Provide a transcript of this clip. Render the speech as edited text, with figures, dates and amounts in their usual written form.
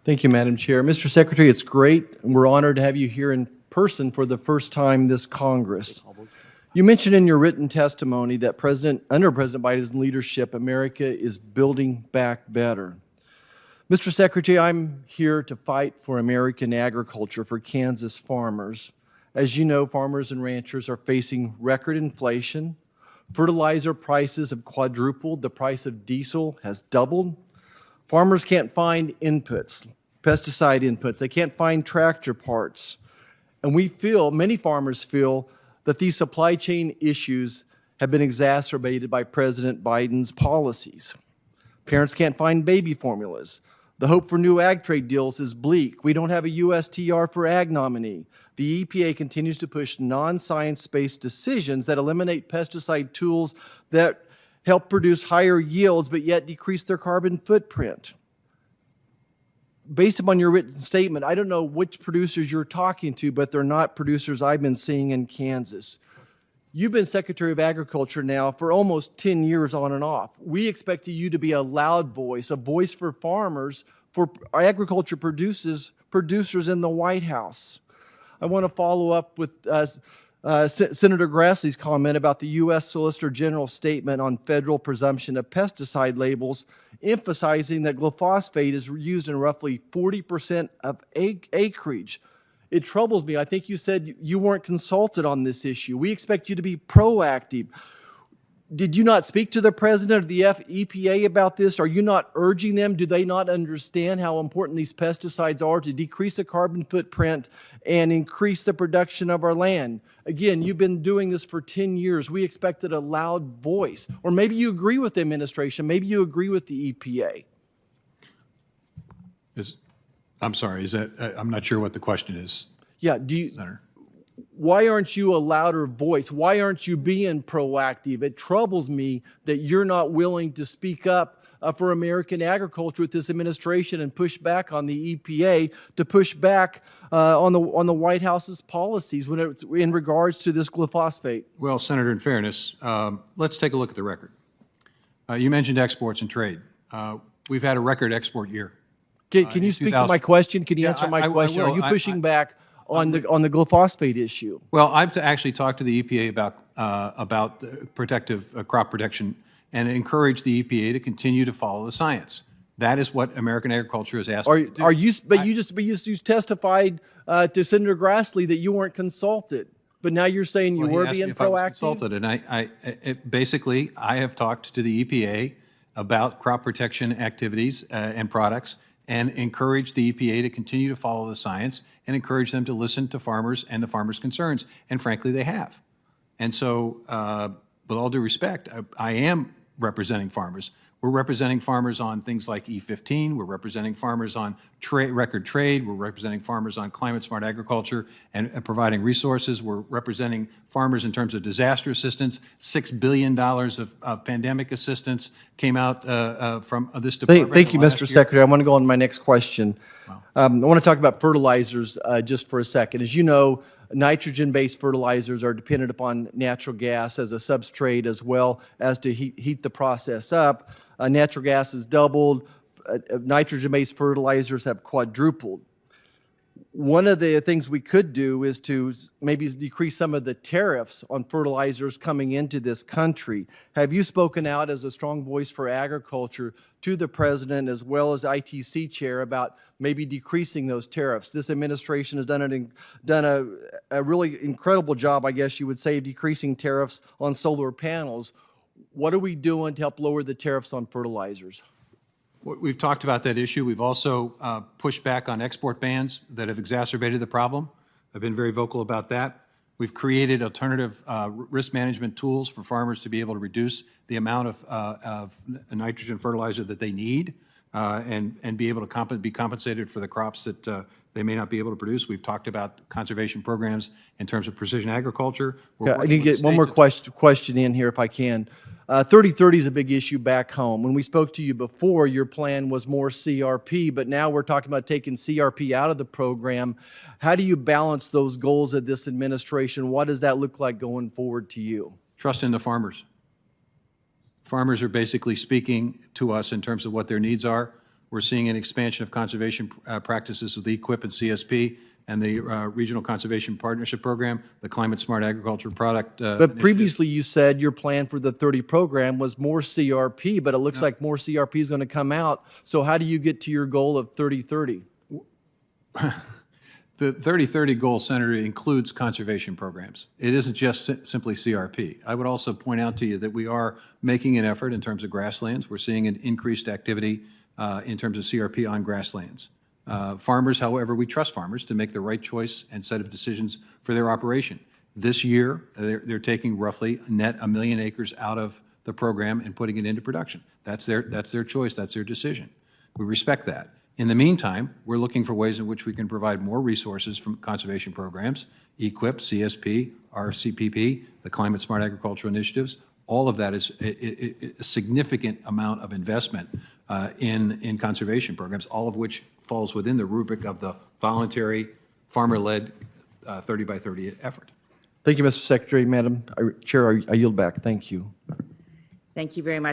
Thank you, Madam Chair. Mr. Secretary, it's great, and we're honored to have you here in person for the first time this Congress. You mentioned in your written testimony that under President Biden's leadership, America is building back better. Mr. Secretary, I'm here to fight for American agriculture, for Kansas farmers. As you know, farmers and ranchers are facing record inflation. Fertilizer prices have quadrupled. The price of diesel has doubled. Farmers can't find inputs, pesticide inputs. They can't find tractor parts. And many farmers feel that these supply chain issues have been exacerbated by President Biden's policies. Parents can't find baby formulas. The hope for new ag trade deals is bleak. We don't have a USTR for ag nominee. The EPA continues to push non-science-based decisions that eliminate pesticide tools that help produce higher yields but yet decrease their carbon footprint. Based upon your written statement, I don't know which producers you're talking to, but they're not producers I've been seeing in Kansas. You've been Secretary of Agriculture now for almost 10 years on and off. We expect you to be a loud voice, a voice for farmers, for agriculture producers in the White House. I want to follow up with Senator Grassley's comment about the U.S. Solicitor General's statement on federal presumption of pesticide labels, emphasizing that glyphosate is used in roughly 40% of acreage. It troubles me. I think you said you weren't consulted on this issue. We expect you to be proactive. Did you not speak to the President or the EPA about this? Are you not urging them? Do they not understand how important these pesticides are to decrease the carbon footprint and increase the production of our land? Again, you've been doing this for 10 years. We expected a loud voice. Or maybe you agree with the administration. Maybe you agree with the EPA. I'm sorry, I'm not sure what the question is. Yeah, Senator. Why aren't you a louder voice? Why aren't you being proactive? It troubles me that you're not willing to speak up for American agriculture with this administration and push back on the EPA, to push back on the White House's policies when it's in regards to this glyphosate. Well, Senator, in fairness, let's take a look at the record. You mentioned exports and trade. We've had a record export year. Can you speak to my question? Can you answer my question? will. Are you pushing back on the glyphosate issue? Well, I've actually talked to the EPA about protective crop protection and encouraged the EPA to continue to follow the science. That is what American agriculture has asked to do. You testified to Senator Grassley that you weren't consulted, but now you're saying you were being proactive? I was consulted, and basically, I have talked to the EPA about crop protection activities and products, and encourage the EPA to continue to follow the science and encourage them to listen to farmers and the farmers' concerns. And frankly, they have. And so, with all due respect, I am representing farmers. We're representing farmers on things like E15. We're representing farmers on record trade. We're representing farmers on climate-smart agriculture and providing resources. We're representing farmers in terms of disaster assistance. $6 billion of pandemic assistance came out from this department. Thank you, Mr. Secretary. I want to go on to my next question. Wow. I want to talk about fertilizers just for a second. As you know, nitrogen-based fertilizers are dependent upon natural gas as a substrate as well as to heat the process up. Natural gas has doubled. Nitrogen-based fertilizers have quadrupled. One of the things we could do is to maybe decrease some of the tariffs on fertilizers coming into this country. Have you spoken out as a strong voice for agriculture to the President as well as ITC chair about maybe decreasing those tariffs? This administration has done a really incredible job, I guess you would say, of decreasing tariffs on solar panels. What are we doing to help lower the tariffs on fertilizers? We've talked about that issue. We've also pushed back on export bans that have exacerbated the problem. I've been very vocal about that. We've created alternative risk management tools for farmers to be able to reduce the amount of nitrogen fertilizer that they need and be able to be compensated for the crops that they may not be able to produce. We've talked about conservation programs in terms of precision agriculture. I need to get one more question in here if I can. 3030 is a big issue back home. When we spoke to you before, your plan was more CRP, but now we're talking about taking CRP out of the program. How do you balance those goals of this administration? What does that look like going forward to you? Trust in the farmers. Farmers are basically speaking to us in terms of what their needs are. We're seeing an expansion of conservation practices with EQIP and CSP and the Regional Conservation Partnership Program, the Climate Smart Agriculture Product But Initiative. previously, you said your plan for the 30 program was more CRP, but it looks like more CRP is going to come out. So how do you get to your goal of 30-30? The 30-30 goal, Senator, includes conservation programs. It isn't just simply CRP. I would also point out to you that we are making an effort in terms of grasslands. We're seeing an increased activity in terms of CRP on grasslands. Farmers, however, we trust farmers to make the right choice and set of decisions for their operation. This year, they're taking roughly net 1 million acres out of the program and putting it into production. That's their choice. That's their decision. We respect that. In the meantime, we're looking for ways in which we can provide more resources from conservation programs, EQIP, CSP, RCPP, the Climate Smart Agricultural Initiatives. All of that is a significant amount of investment in conservation programs, all of which falls within the rubric of the voluntary, farmer-led 30 by 30 effort. Thank you, Mr. Secretary. Madam Chair, I yield back. Thank you. Thank you very much.